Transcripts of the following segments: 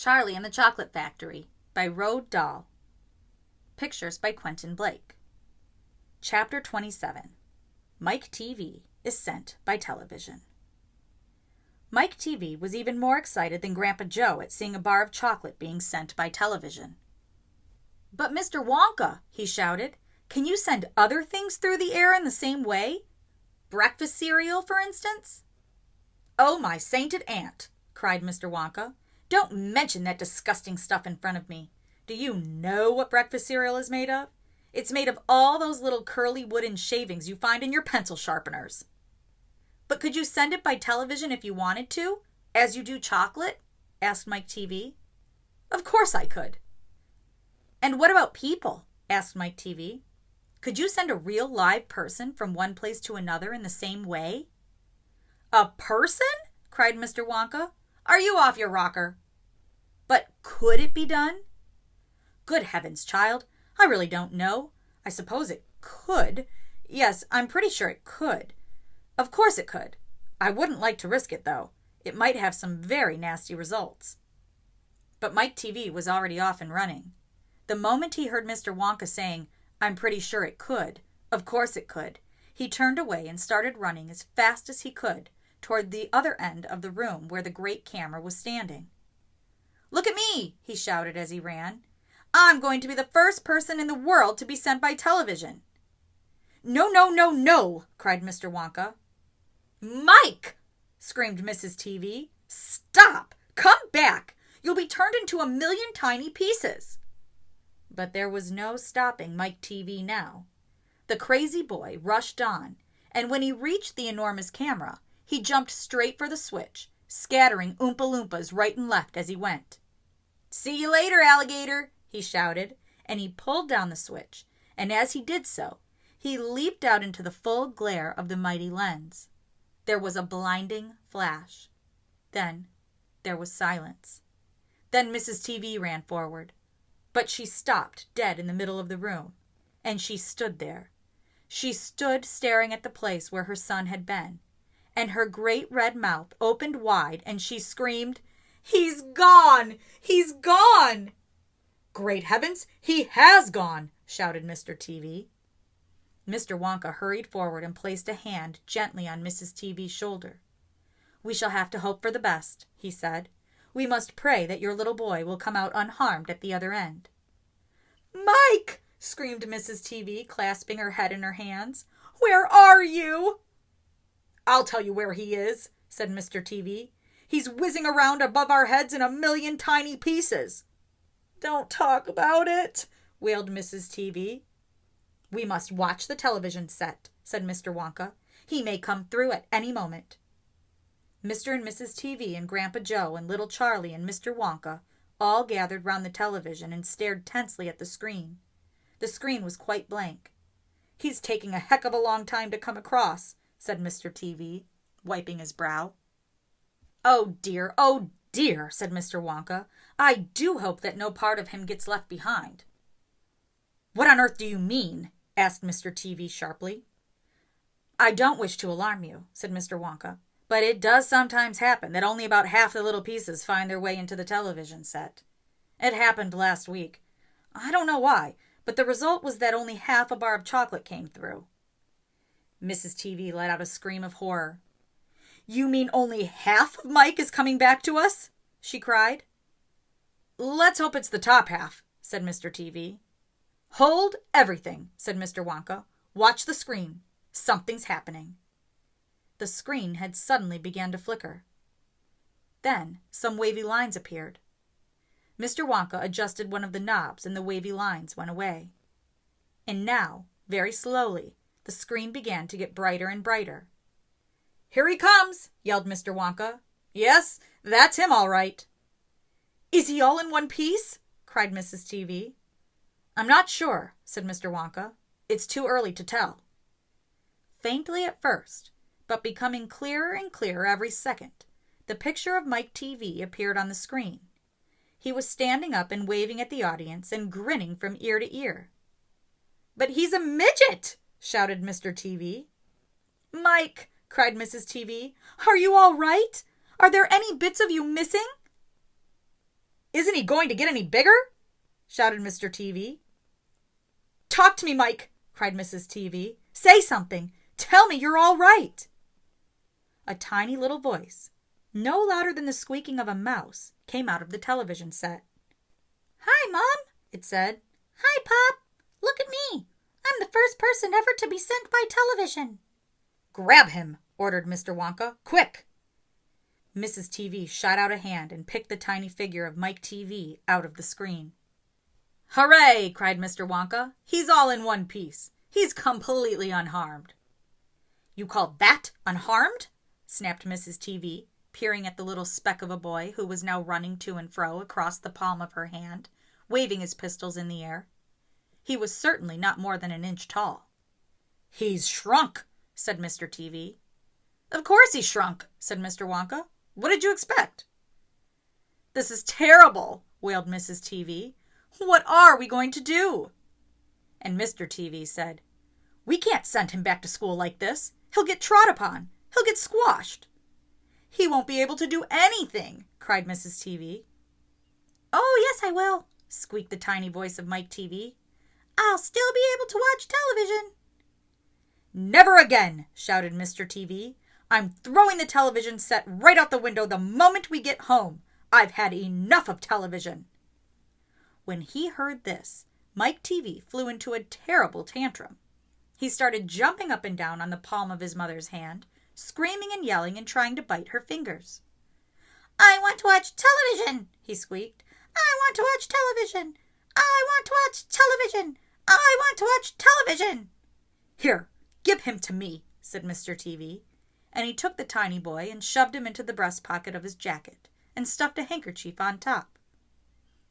Charlie and the Chocolate Factory by Roald Dahl. Pictures by Quentin Blake. Chapter 27. Mike TV is sent by television. Mike TV was even more excited than Grandpa Joe at seeing a bar of chocolate being sent by television. "But Mr. Wonka," he shouted, "can you send other things through the air in the same way? Breakfast cereal, for instance?" "Oh, my sainted aunt," cried Mr. Wonka. "Don't mention that disgusting stuff in front of me. Do you know what breakfast cereal is made of? It's made of all those little curly wooden shavings you find in your pencil sharpeners." "But could you send it by television if you wanted to, as you do chocolate?" asked Mike TV. "Of course I could." "And what about people?" asked Mike TV. "Could you send a real live person from one place to another in the same way?" "A person?" cried Mr. Wonka. "Are you off your rocker?" "But could it be done?" "Good heavens, child, I really don't know. I suppose it could. Yes, I'm pretty sure it could. Of course it could. I wouldn't like to risk it, though. It might have some very nasty results." But Mike TV was already off and running. The moment he heard Mr. Wonka saying, "I'm pretty sure it could, of course it could," he turned away and started running as fast as he could toward the other end of the room where the great camera was standing. "Look at me!" he shouted as he ran. "I'm going to be the first person in the world to be sent by television." "No, no, no, no!" cried Mr. Wonka. "Mike!" screamed Mrs. TV. "Stop! Come back! You'll be turned into a million tiny pieces." But there was no stopping Mike TV now. The crazy boy rushed on, and when he reached the enormous camera, he jumped straight for the switch, scattering Oompa Loompas right and left as he went. "See you later, alligator," he shouted, and he pulled down the switch, and as he did so, he leaped out into the full glare of the mighty lens. There was a blinding flash. Then there was silence. Then Mrs. TV ran forward, but she stopped dead in the middle of the room, and she stood there. She stood staring at the place where her son had been, and her great red mouth opened wide, and she screamed, "He's gone! He's gone!" "Great heavens, he has gone!" shouted Mr. TV. Mr. Wonka hurried forward and placed a hand gently on Mrs. TV's shoulder. "We shall have to hope for the best," he said. "We must pray that your little boy will come out unharmed at the other end." "Mike!" screamed Mrs. TV, clasping her head in her hands. "Where are you?" "I'll tell you where he is," said Mr. TV. "He's whizzing around above our heads in a million tiny pieces." "Don't talk about it," wailed Mrs. TV. "We must watch the television set," said Mr. Wonka. "He may come through at any moment." Mr. and Mrs. TV and Grandpa Joe and little Charlie and Mr. Wonka all gathered round the television and stared tensely at the screen. The screen was quite blank. "He's taking a heck of a long time to come across," said Mr. TV, wiping his brow. Oh dear, said Mr. Wonka. "I do hope that no part of him gets left behind." "What on earth do you mean?" asked Mr. TV sharply. "I don't wish to alarm you," said Mr. Wonka, "but it does sometimes happen that only about half the little pieces find their way into the television set. It happened last week. I don't know why, but the result was that only half a bar of chocolate came through." Mrs. TV let out a scream of horror. "You mean only half of Mike is coming back to us?" she cried. "Let's hope it's the top half," said Mr. TV. "Hold everything," said Mr. Wonka. "Watch the screen. Something's happening." The screen had suddenly begun to flicker. Then some wavy lines appeared. Mr. Wonka adjusted one of the knobs and the wavy lines went away. And now, very slowly, the screen began to get brighter and brighter. "Here he comes!" yelled Mr. Wonka. "Yes, that's him all right." "Is he all in one piece?" cried Mrs. TV. "I'm not sure," said Mr. Wonka. "It's too early to tell." Faintly at first, but becoming clearer and clearer every second, the picture of Mike TV appeared on the screen. He was standing up and waving at the audience and grinning from ear to ear. "But he's a midget!" shouted Mr. TV. "Mike!" cried Mrs. TV. "Are you all right? Are there any bits of you missing?" Isn't he going to get any bigger? Shouted Mr. TV. Talk to me, Mike, cried Mrs. TV. Say something. Tell me you're all right. A tiny little voice, no louder than the squeaking of a mouse, came out of the television set. Hi, Mom, it said. Hi, Pop. Look at me. I'm the first person ever to be sent by television. Grab him, ordered Mr. Wonka. Quick! Mrs. TV shot out a hand and picked the tiny figure of Mike TV out of the screen. Hooray! Cried Mr. Wonka. He's all in one piece. He's completely unharmed. You call that unharmed? Snapped Mrs. TV, peering at the little speck of a boy who was now running to and fro across the palm of her hand, waving his pistols in the air. He was certainly not more than an inch tall. He's shrunk, said Mr. TV. Of course he's shrunk, said Mr. Wonka. What did you expect? This is terrible, wailed Mrs. TV. What are we going to do? And Mr. TV said, We can't send him back to school like this. He'll get trod upon. He'll get squashed. He won't be able to do anything, cried Mrs. TV. Oh, yes, I will, squeaked the tiny voice of Mike TV. I'll still be able to watch television. Never again, shouted Mr. TV. I'm throwing the television set right out the window the moment we get home. I've had enough of television. When he heard this, Mike TV flew into a terrible tantrum. He started jumping up and down on the palm of his mother's hand, screaming and yelling and trying to bite her fingers. I want to watch television, he squeaked. I want to watch television. I want to watch television. I want to watch television. Here, give him to me, said Mr. TV, and he took the tiny boy and shoved him into the breast pocket of his jacket and stuffed a handkerchief on top.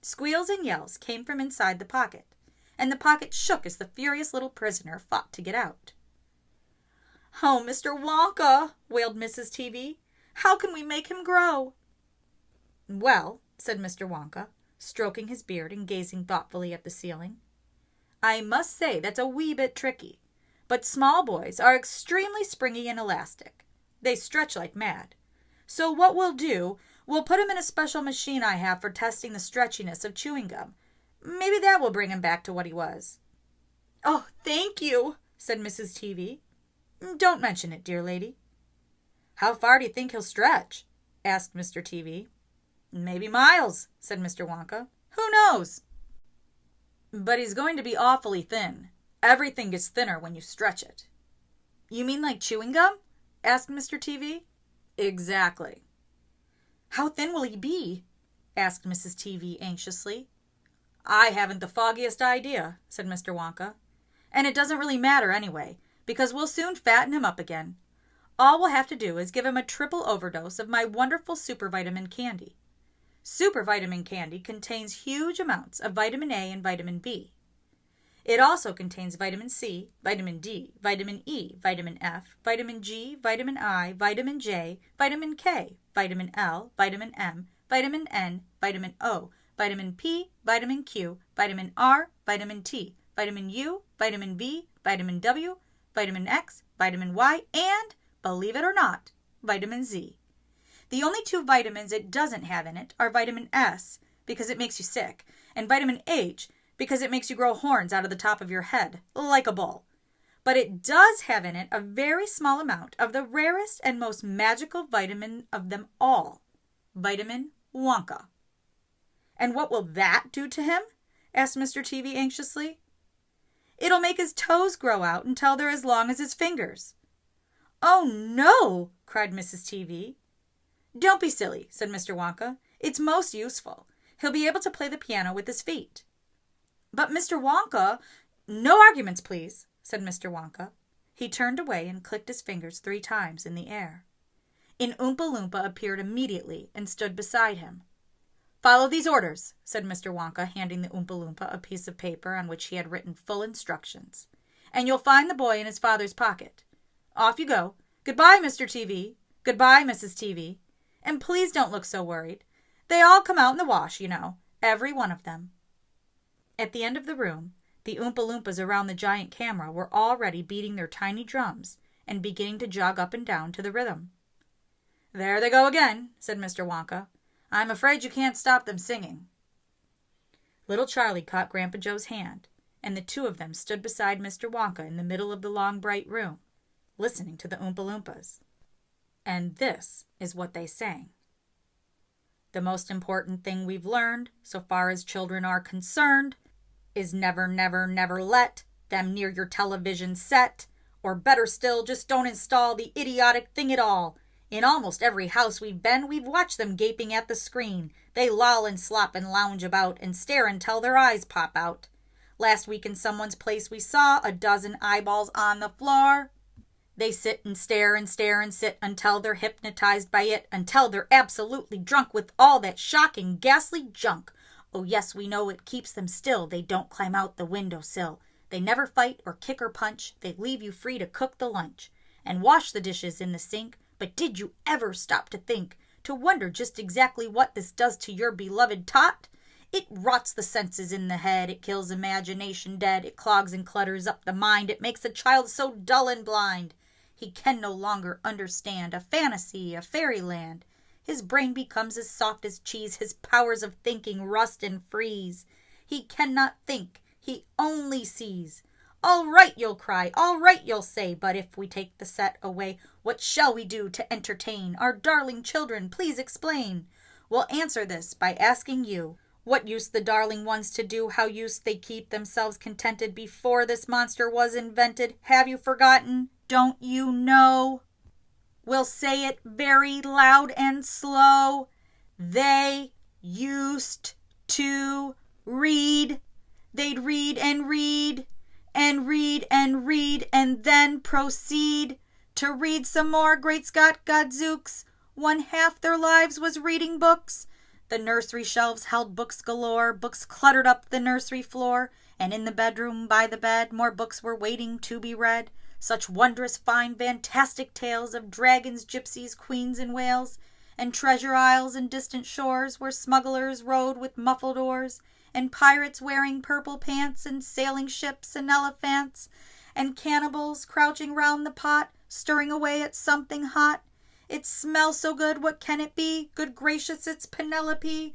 Squeals and yells came from inside the pocket, and the pocket shook as the furious little prisoner fought to get out. Oh, Mr. Wonka, wailed Mrs. TV. How can we make him grow? Well, said Mr. Wonka, stroking his beard and gazing thoughtfully at the ceiling, I must say that's a wee bit tricky, but small boys are extremely springy and elastic. They stretch like mad. So what we'll do, we'll put him in a special machine I have for testing the stretchiness of chewing gum. Maybe that will bring him back to what he was. Oh, thank you, said Mrs. TV. Don't mention it, dear lady. How far do you think he'll stretch? Asked Mr. TV. Maybe miles, said Mr. Wonka. Who knows? But he's going to be awfully thin. Everything gets thinner when you stretch it. You mean like chewing gum? Asked Mr. TV. Exactly. How thin will he be? Asked Mrs. TV anxiously. I haven't the foggiest idea, said Mr. Wonka. And it doesn't really matter anyway, because we'll soon fatten him up again. All we'll have to do is give him a triple overdose of my wonderful supervitamin candy. Supervitamin candy contains huge amounts of vitamin A and vitamin B. It also contains vitamin C, vitamin D, vitamin E, vitamin F, vitamin G, vitamin I, vitamin J, vitamin K, vitamin L, vitamin M, vitamin N, vitamin O, vitamin P, vitamin Q, vitamin R, vitamin T, vitamin U, vitamin V, vitamin W, vitamin X, vitamin Y, and, believe it or not, vitamin Z. The only two vitamins it doesn't have in it are vitamin S, because it makes you sick, and vitamin H, because it makes you grow horns out of the top of your head, like a bull. But it does have in it a very small amount of the rarest and most magical vitamin of them all, vitamin Wonka. And what will that do to him? Asked Mr. TV anxiously. It'll make his toes grow out until they're as long as his fingers. Oh, no, cried Mrs. TV. Don't be silly, said Mr. Wonka. It's most useful. He'll be able to play the piano with his feet. But Mr. Wonka, no arguments, please, said Mr. Wonka. He turned away and clicked his fingers 3 times in the air. An Oompa Loompa appeared immediately and stood beside him. Follow these orders, said Mr. Wonka, handing the Oompa Loompa a piece of paper on which he had written full instructions. And you'll find the boy in his father's pocket. Off you go. Goodbye, Mr. TV. Goodbye, Mrs. TV. And please don't look so worried. They all come out in the wash, you know, every one of them. At the end of the room, the Oompa Loompas around the giant camera were already beating their tiny drums and beginning to jog up and down to the rhythm. There they go again, said Mr. Wonka. I'm afraid you can't stop them singing. Little Charlie caught Grandpa Joe's hand, and the two of them stood beside Mr. Wonka in the middle of the long, bright room, listening to the Oompa Loompas. And this is what they sang. The most important thing we've learned, so far as children are concerned, is never, never, never let them near your television set, or better still, just don't install the idiotic thing at all. In almost every house we've been, we've watched them gaping at the screen. They loll and slop and lounge about and stare until their eyes pop out. Last week in someone's place we saw a dozen eyeballs on the floor. They sit and stare and stare and sit until they're hypnotized by it, until they're absolutely drunk with all that shocking, ghastly junk. Oh yes, we know it keeps them still. They don't climb out the windowsill. They never fight or kick or punch. They leave you free to cook the lunch and wash the dishes in the sink. But did you ever stop to think, to wonder just exactly what this does to your beloved tot? It rots the senses in the head. It kills imagination dead. It clogs and clutters up the mind. It makes a child so dull and blind. He can no longer understand a fantasy, a fairyland. His brain becomes as soft as cheese. His powers of thinking rust and freeze. He cannot think. He only sees. All right, you'll cry. All right, you'll say. But if we take the set away, what shall we do to entertain our darling children? Please explain. We'll answer this by asking you. What used the darling ones to do? How used they keep themselves contented before this monster was invented? Have you forgotten? Don't you know? We'll say it very loud and slow. They used to read. They'd read and read and read and read and then proceed to read some more. Great Scott Gadzooks, one half their lives was reading books. The nursery shelves held books galore. Books cluttered up the nursery floor, and in the bedroom by the bed more books were waiting to be read. Such wondrous fine fantastic tales of dragons, gypsies, queens and whales, and treasure isles and distant shores where smugglers rode with muffled oars, and pirates wearing purple pants, and sailing ships and elephants, and cannibals crouching round the pot, stirring away at something hot. It smells so good, what can it be? Good gracious, it's Penelope.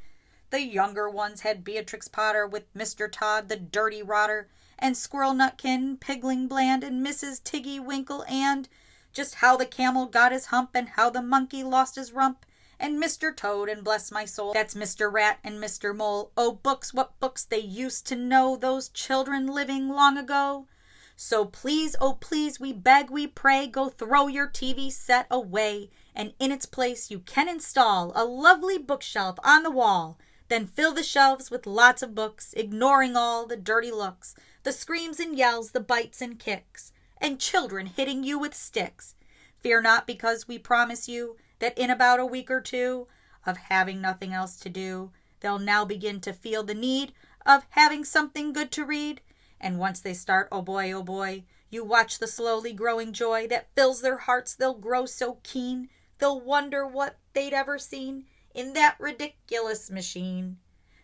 The younger ones had Beatrix Potter with Mr. Todd, the dirty rotter, and Squirrel Nutkin, Pigling Bland, and Mrs. Tiggy Winkle, and just how the camel got his hump, and how the monkey lost his rump, and Mr. Toad, and bless my soul, that's Mr. Rat and Mr. Mole. Oh, books, what books they used to know, those children living long ago. So please, oh please, we beg, we pray, go throw your TV set away, and in its place you can install a lovely bookshelf on the wall. Then fill the shelves with lots of books, ignoring all the dirty looks, the screams and yells, the bites and kicks, and children hitting you with sticks. Fear not, because we promise you that in about a week or two of having nothing else to do, they'll now begin to feel the need of having something good to read. And once they start, oh boy, you watch the slowly growing joy that fills their hearts. They'll grow so keen, they'll wonder what they'd ever seen in that ridiculous machine,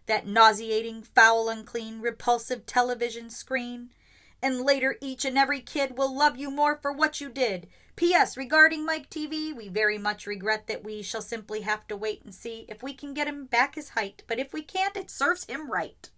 that nauseating, foul, unclean, repulsive television screen. And later each and every kid will love you more for what you did. P.S. Regarding Mike TV, we very much regret that we shall simply have to wait and see if we can get him back his height. But if we can't, it serves him right.